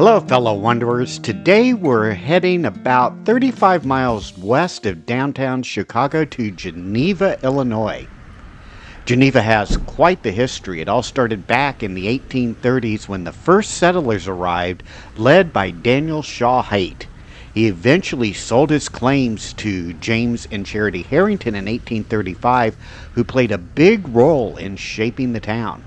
Hello, fellow wanderers. Today we're heading about 35 miles west of downtown Chicago to Geneva, Illinois. Geneva has quite the history. It all started back in the 1830s when the first settlers arrived, led by Daniel Shaw Haight. He eventually sold his claims to James and Charity Harrington in 1835, who played a big role in shaping the town.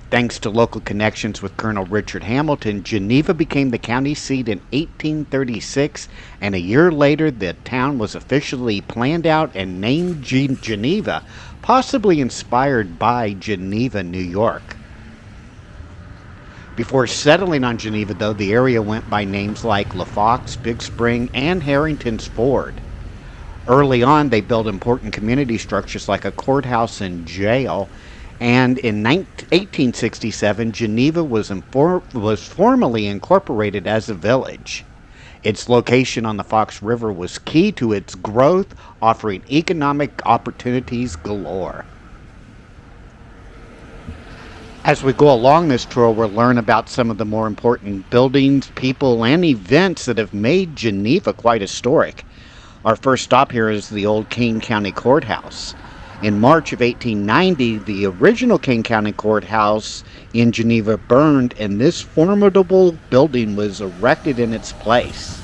Thanks to local connections with Colonel Richard Hamilton, Geneva became the county seat in 1836, and a year later the town was officially planned out and named Geneva, possibly inspired by Geneva, New York. Before settling on Geneva, though, the area went by names like LaFox, Big Spring, and Harrington's Ford. Early on, they built important community structures like a courthouse and jail. And in 1867, Geneva was formally incorporated as a village. Its location on the Fox River was key to its growth, offering economic opportunities galore. As we go along this tour, we'll learn about some of the more important buildings, people, and events that have made Geneva quite historic. Our first stop here is the old Kane County Courthouse. In March of 1890, the original Kane County Courthouse in Geneva burned, and this formidable building was erected in its place.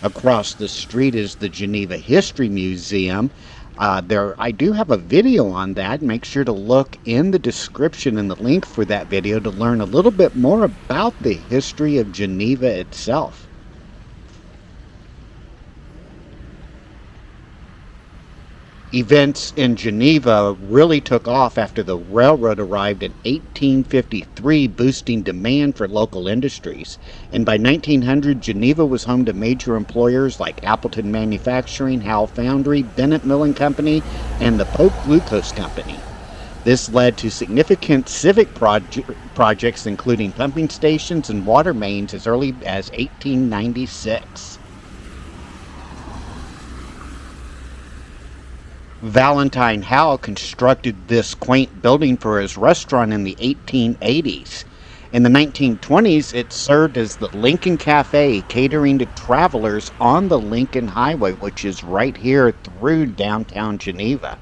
Across the street is the Geneva History Museum. I do have a video on that. Make sure to look in the description and the link for that video to learn a little bit more about the history of Geneva itself. Events in Geneva really took off after the railroad arrived in 1853, boosting demand for local industries. And by 1900, Geneva was home to major employers like Appleton Manufacturing, Howell Foundry, Bennett Milling Company, and the Polk Glucose Company. This led to significant civic projects, including pumping stations and water mains as early as 1896. Valentine Howell constructed this quaint building for his restaurant in the 1880s. In the 1920s, it served as the Lincoln Cafe, catering to travelers on the Lincoln Highway, which is right here through downtown Geneva.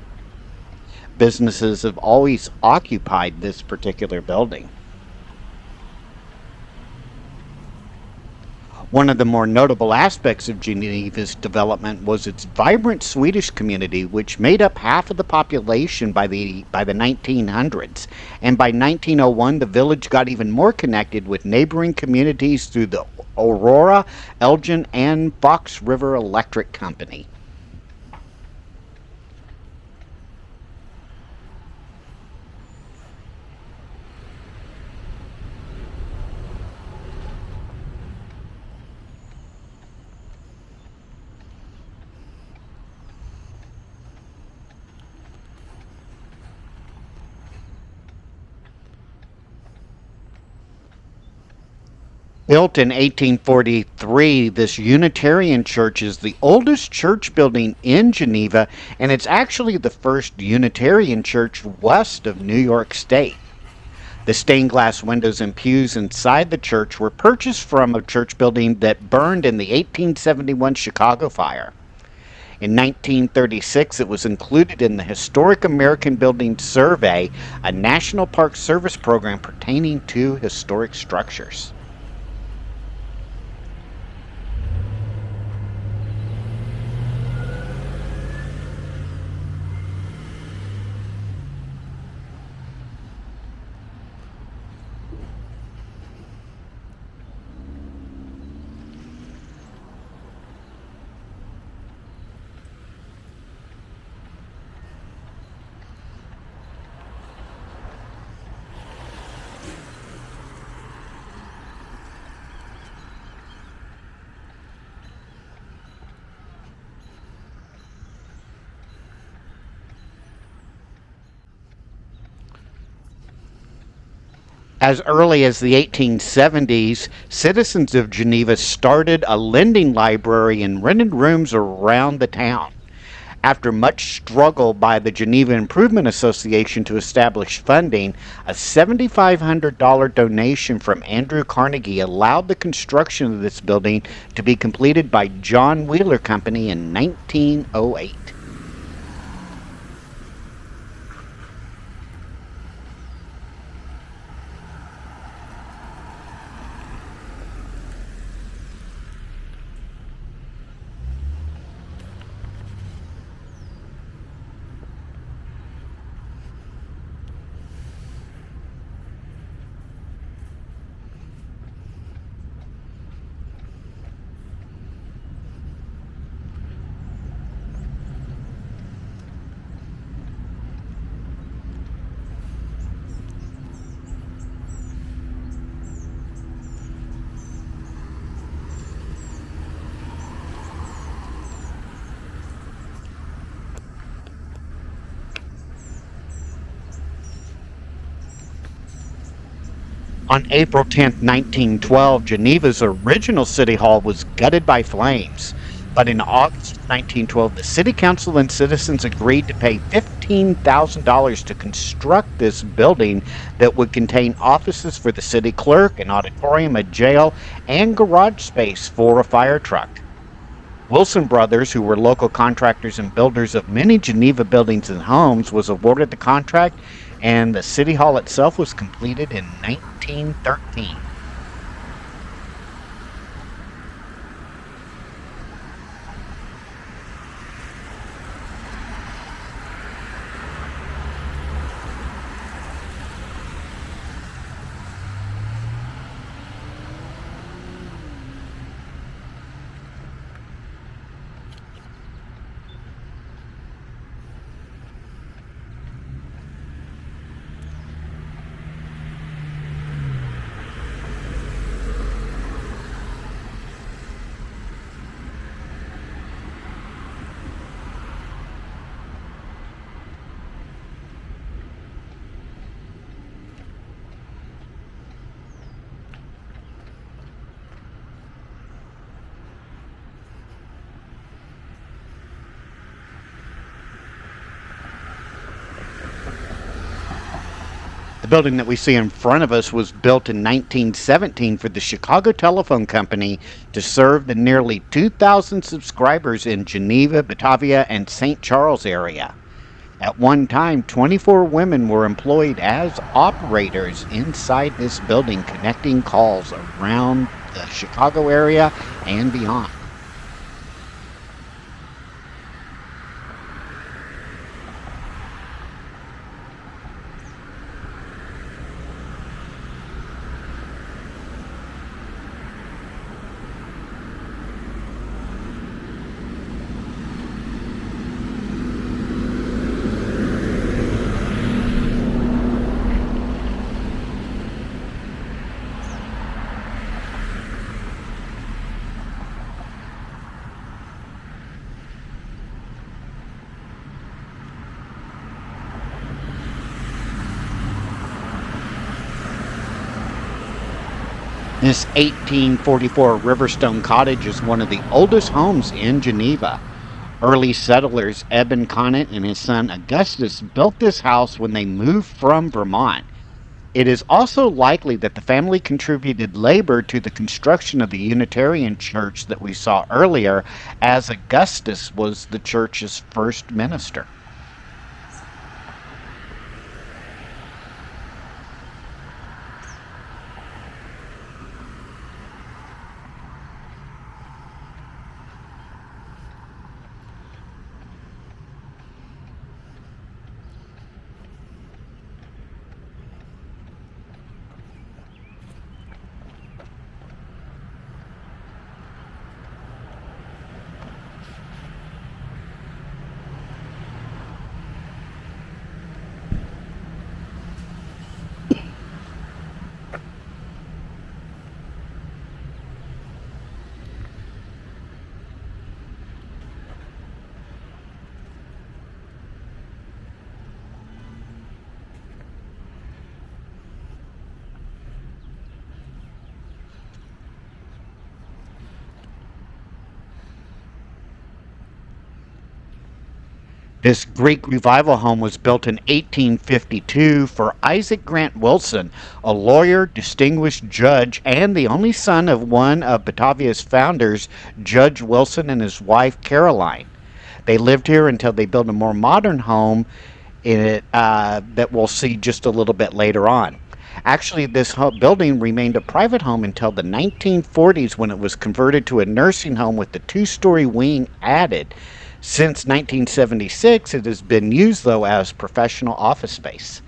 Businesses have always occupied this particular building. One of the more notable aspects of Geneva's development was its vibrant Swedish community, which made up half of the population by the 1900s. And by 1901, the village got even more connected with neighboring communities through the Aurora, Elgin, and Fox River Electric Company. Built in 1843, this Unitarian church is the oldest church building in Geneva, and it's actually the first Unitarian church west of New York State. The stained glass windows and pews inside the church were purchased from a church building that burned in the 1871 Chicago fire. In 1936, it was included in the Historic American Building Survey, a National Park Service program pertaining to historic structures. As early as the 1870s, citizens of Geneva started a lending library and rented rooms around the town. After much struggle by the Geneva Improvement Association to establish funding, a $7,500 donation from Andrew Carnegie allowed the construction of this building to be completed by John Wheeler Company in 1908. On April 10th, 1912, Geneva's original city hall was gutted by flames. But in August of 1912, the city council and citizens agreed to pay $15,000 to construct this building that would contain offices for the city clerk, an auditorium, a jail, and garage space for a fire truck. Wilson Brothers, who were local contractors and builders of many Geneva buildings and homes, was awarded the contract, and the city hall itself was completed in 1913. The building that we see in front of us was built in 1917 for the Chicago Telephone Company to serve the nearly 2,000 subscribers in Geneva, Batavia, and St. Charles area. At one time, 24 women were employed as operators inside this building, connecting calls around the Chicago area and beyond. This 1844 Riverstone cottage is one of the oldest homes in Geneva. Early settlers Eben Conant and his son Augustus built this house when they moved from Vermont. It is also likely that the family contributed labor to the construction of the Unitarian church that we saw earlier, as Augustus was the church's first minister. This Greek revival home was built in 1852 for Isaac Grant Wilson, a lawyer, distinguished judge, and the only son of one of Batavia's founders, Judge Wilson, and his wife Caroline. They lived here until they built a more modern home in it that we'll see just a little bit later on. Actually, this building remained a private home until the 1940s when it was converted to a nursing home with the two-story wing added. Since 1976, it has been used, though, as professional office space.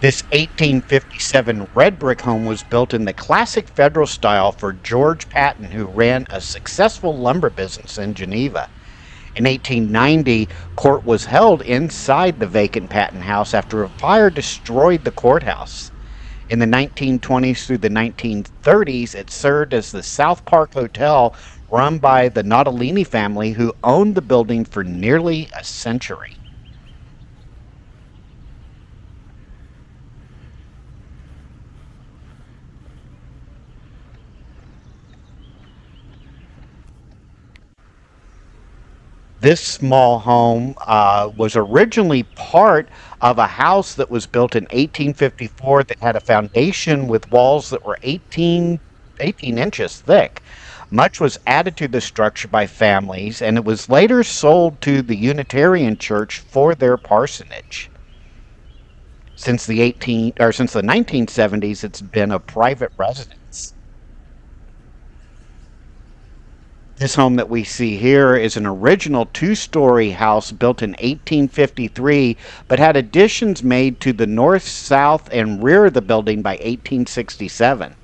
This 1857 red brick home was built in the classic federal style for George Patton, who ran a successful lumber business in Geneva. In 1890, court was held inside the vacant Patton house after a fire destroyed the courthouse. In the 1920s through the 1930s, it served as the South Park Hotel, run by the Nautolini family, who owned the building for nearly a century. This small home was originally part of a house that was built in 1854 that had a foundation with walls that were 18 inches thick. Much was added to the structure by families, and it was later sold to the Unitarian Church for their parsonage. Since the 1970s, it's been a private residence. This home that we see here is an original two-story house built in 1853, but had additions made to the north, south, and rear of the building by 1867.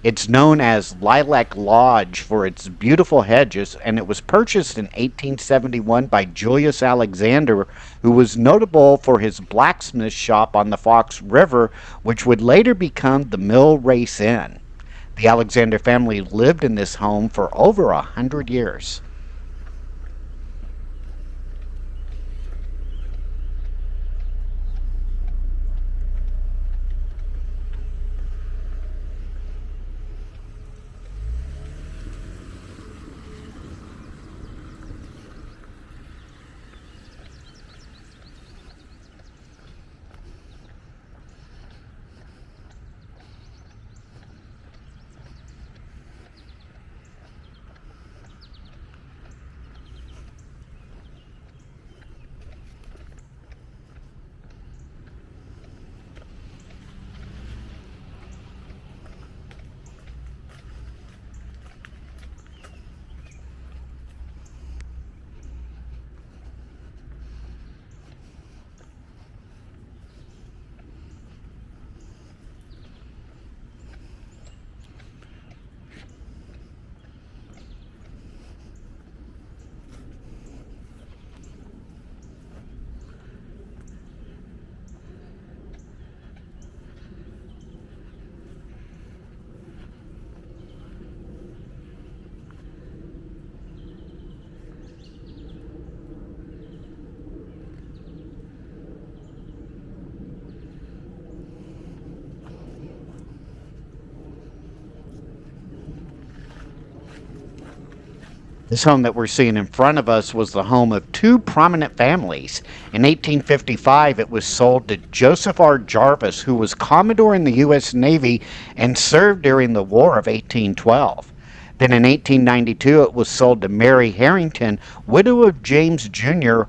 It's known as Lilac Lodge for its beautiful hedges, and it was purchased in 1871 by Julius Alexander, who was notable for his blacksmith shop on the Fox River, which would later become the Mill Race Inn. The Alexander family lived in this home for over 100 years. This home that we're seeing in front of us was the home of two prominent families. In 1855, it was sold to Joseph R. Jarvis, who was Commodore in the U.S. Navy and served during the War of 1812. Then in 1892, it was sold to Mary Harrington, widow of James Jr.,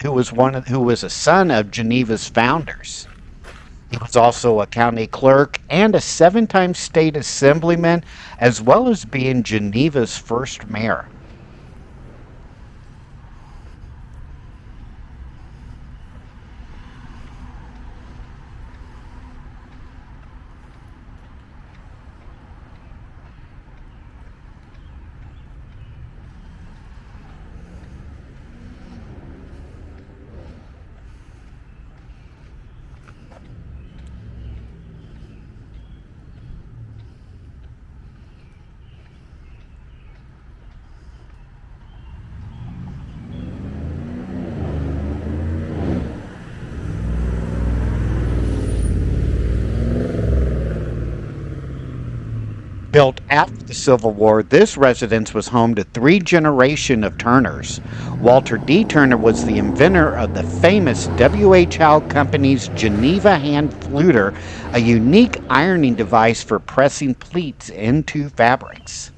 who was a son of Geneva's founders. He was also a county clerk and a 7-time state assemblyman, as well as being Geneva's first mayor. Built after the Civil War, this residence was home to 3 generations of Turners. Walter D. Turner was the inventor of the famous W.H. Howe Company's Geneva hand fluter, a unique ironing device for pressing pleats into fabrics.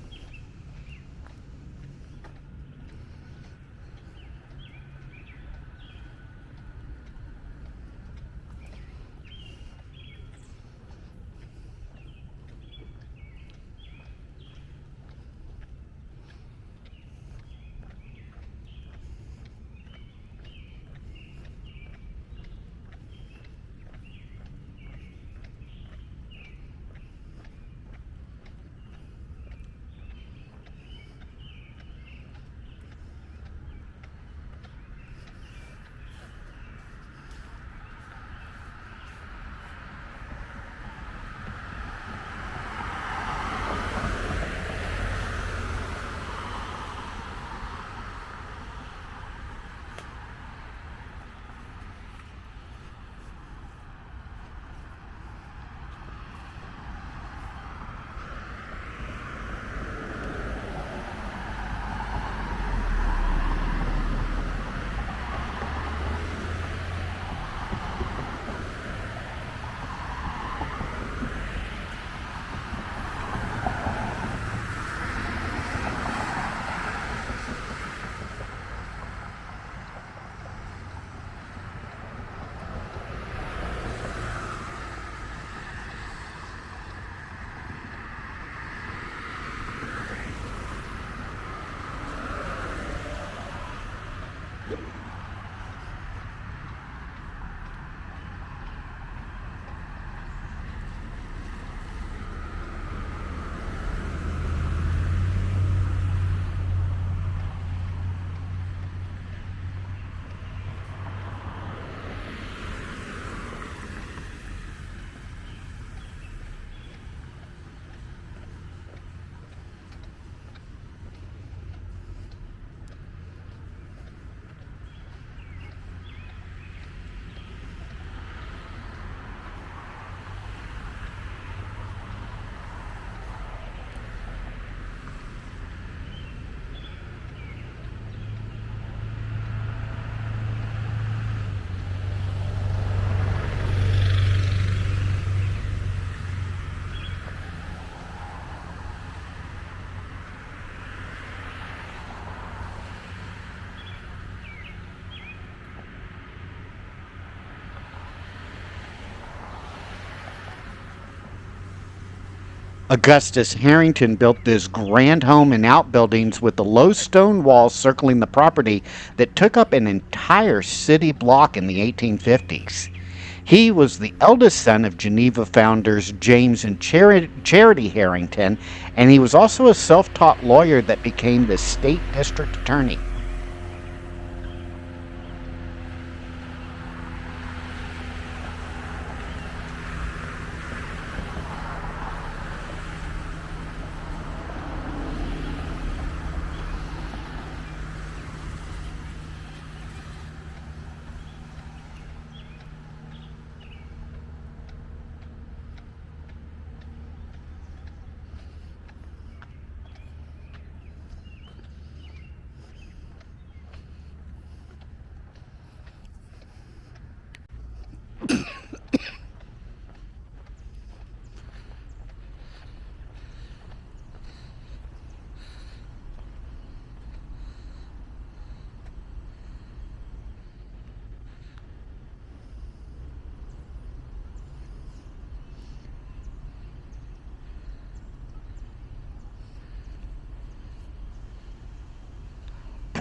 Augustus Harrington built this grand home and outbuildings with the low stone walls circling the property that took up an entire city block in the 1850s. He was the eldest son of Geneva founders James and Charity Harrington, and he was also a self taught lawyer that became the state district attorney.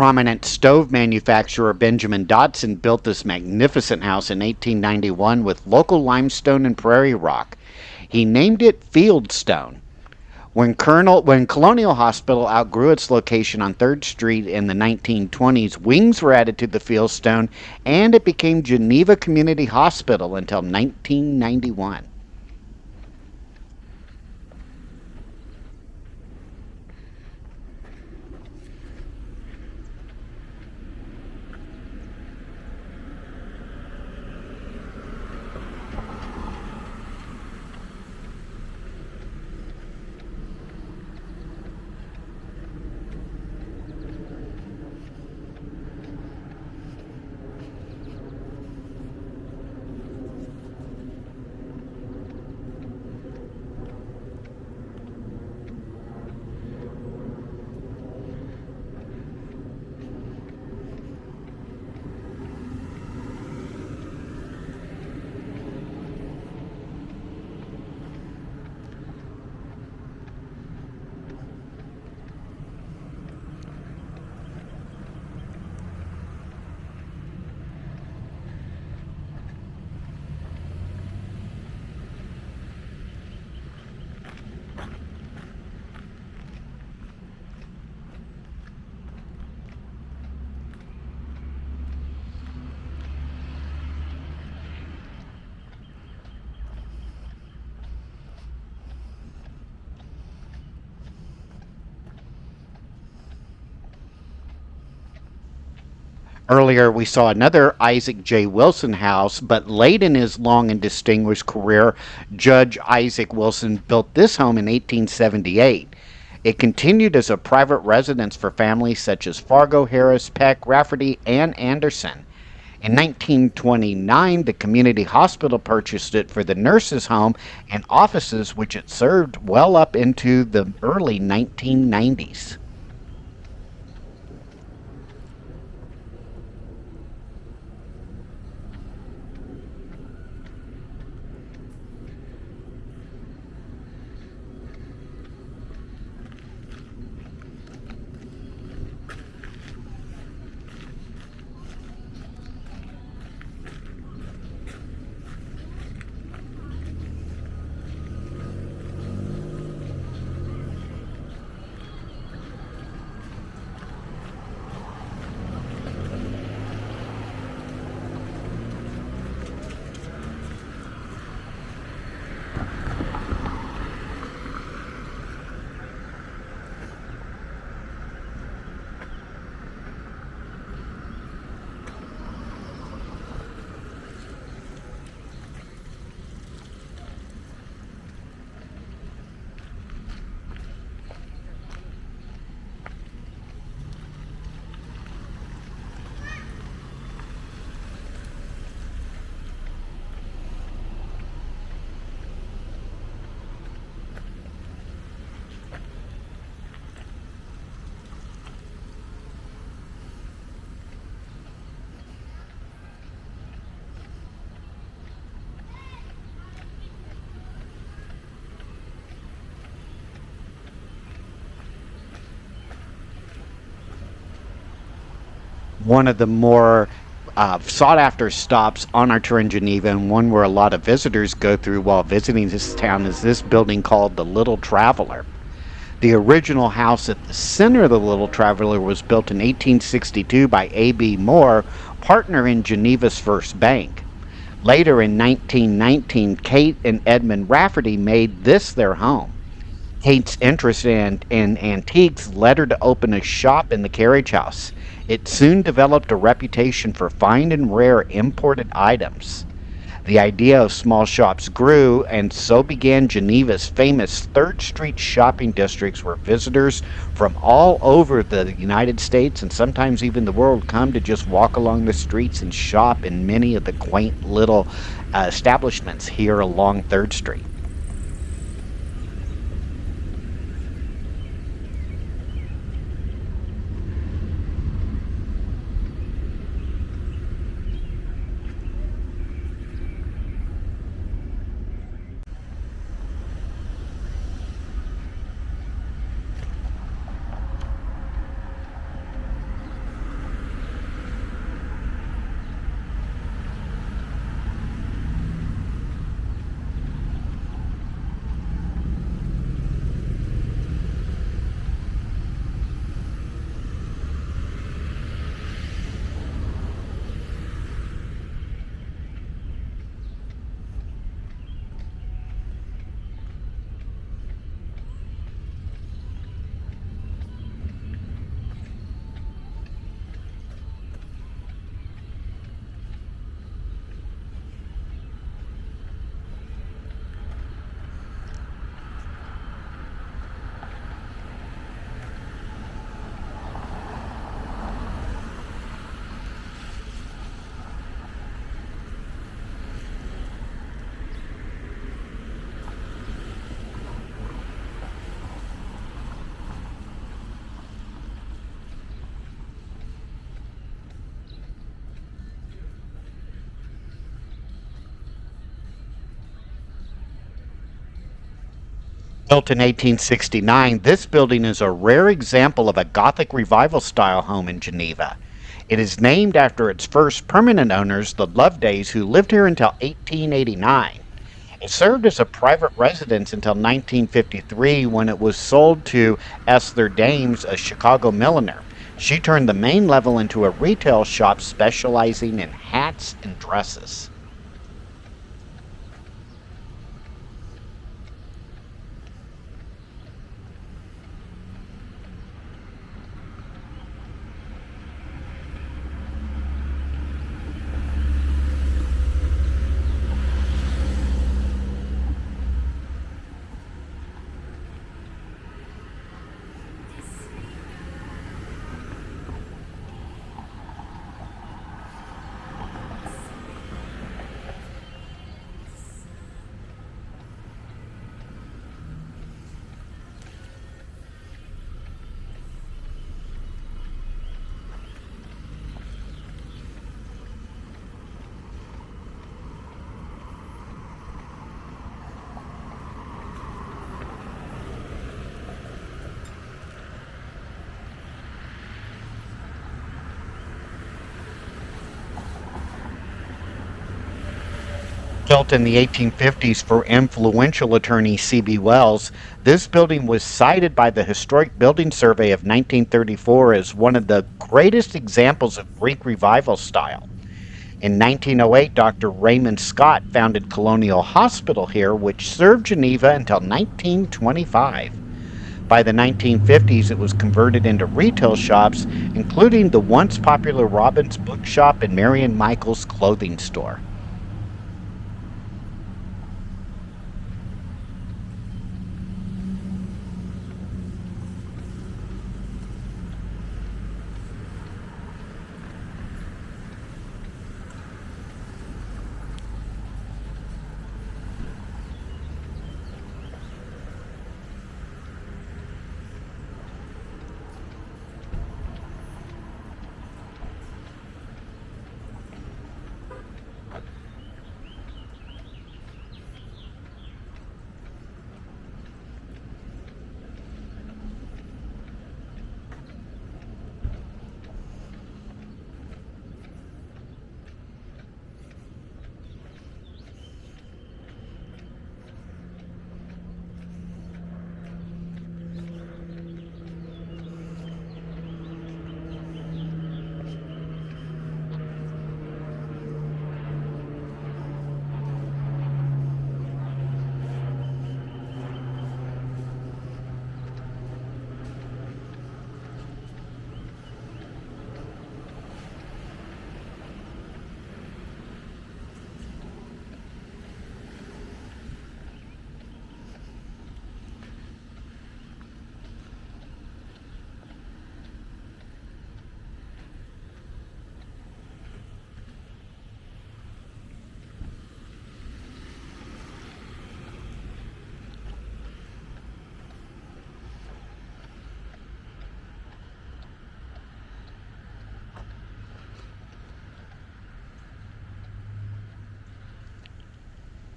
Prominent stove manufacturer Benjamin Dodson built this magnificent house in 1891 with local limestone and prairie rock. He named it Fieldstone. When Colonial Hospital outgrew its location on 3rd Street in the 1920s, wings were added to the Fieldstone and it became Geneva Community Hospital until 1991. Earlier, we saw another Isaac J. Wilson house, but late in his long and distinguished career, Judge Isaac Wilson built this home in 1878. It continued as a private residence for families such as Fargo, Harris, Peck, Rafferty, and Anderson. In 1929, the community hospital purchased it for the nurses' home and offices, which it served well up into the early 1990s. One of the more sought after stops on our tour in Geneva, and one where a lot of visitors go through while visiting this town, is this building called the Little Traveler. The original house at the center of the Little Traveler was built in 1862 by A.B. Moore, partner in Geneva's first bank. Later in 1919, Kate and Edmund Rafferty made this their home. Kate's interest in antiques led her to open a shop in the carriage house. It soon developed a reputation for fine and rare imported items. The idea of small shops grew, and so began Geneva's famous 3rd Street shopping districts, where visitors from all over the United States and sometimes even the world come to just walk along the streets and shop in many of the quaint little establishments here along 3rd Street. Built in 1869, this building is a rare example of a Gothic Revival style home in Geneva. It is named after its first permanent owners, the Lovedays, who lived here until 1889. It served as a private residence until 1953 when it was sold to Esther Dames, a Chicago milliner. She turned the main level into a retail shop specializing in hats and dresses. Built in the 1850s for influential attorney C.B. Wells, this building was cited by the Historic Building Survey of 1934 as one of the greatest examples of Greek Revival style. In 1908, Dr. Raymond Scott founded Colonial Hospital here, which served Geneva until 1925. By the 1950s, it was converted into retail shops, including the once popular Robbins Bookshop and Marian Michaels clothing store.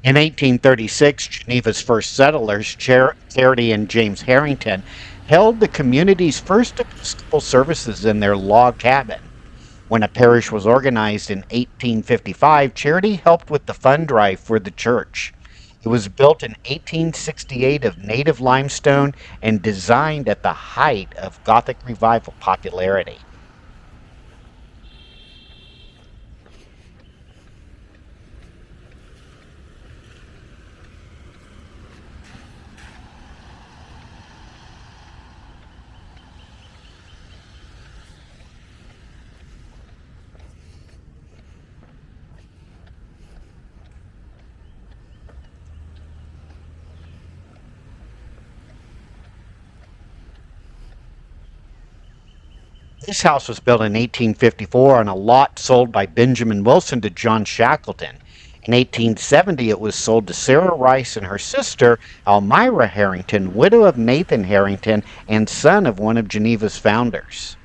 In 1836, Geneva's first settlers, Charity and James Harrington, held the community's first Episcopal services in their log cabin. When a parish was organized in 1855, Charity helped with the fund drive for the church. It was built in 1868 of native limestone and designed at the height of Gothic Revival popularity. This house was built in 1854 on a lot sold by Benjamin Wilson to John Shackleton. In 1870, it was sold to Sarah Rice and her sister, Elmira Harrington, widow of Nathan Harrington and son of one of Geneva's founders.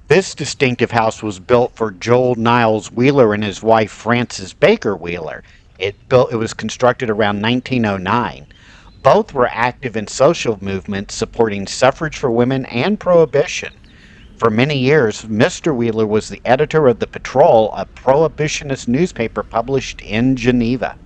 This distinctive house was built for Joel Niles Wheeler and his wife Frances Baker Wheeler. It was constructed around 1909. Both were active in social movements supporting suffrage for women and prohibition. For many years, Mr. Wheeler was the editor of the Patrol, a prohibitionist newspaper published in Geneva.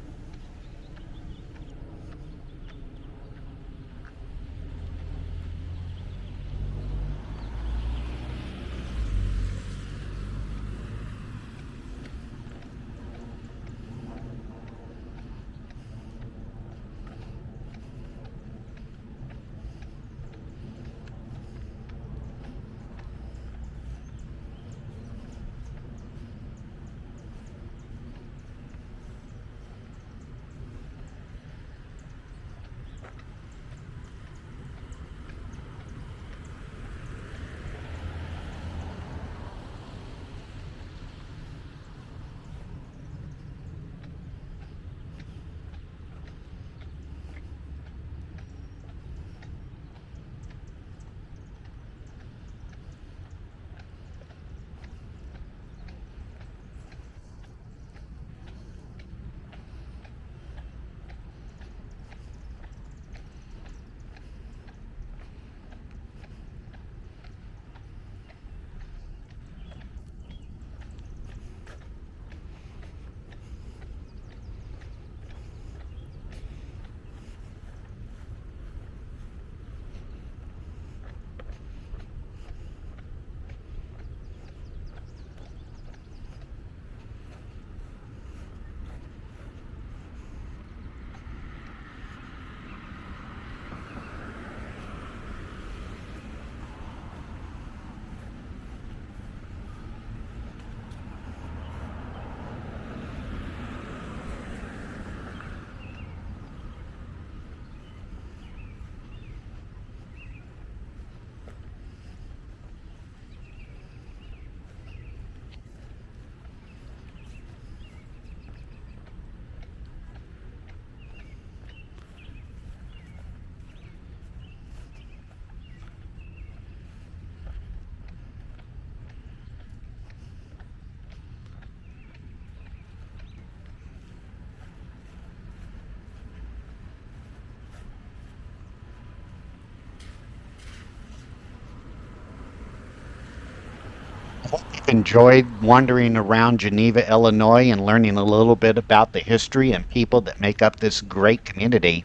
Enjoyed wandering around Geneva, Illinois, and learning a little bit about the history and people that make up this great community.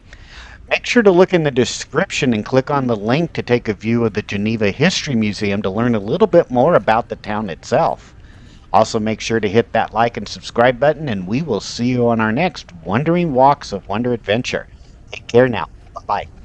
Make sure to look in the description and click on the link to take a view of the Geneva History Museum to learn a little bit more about the town itself. Also, make sure to hit that like and subscribe button, and we will see you on our next Wandering Walks of Wonder Adventure. Take care now. Bye bye.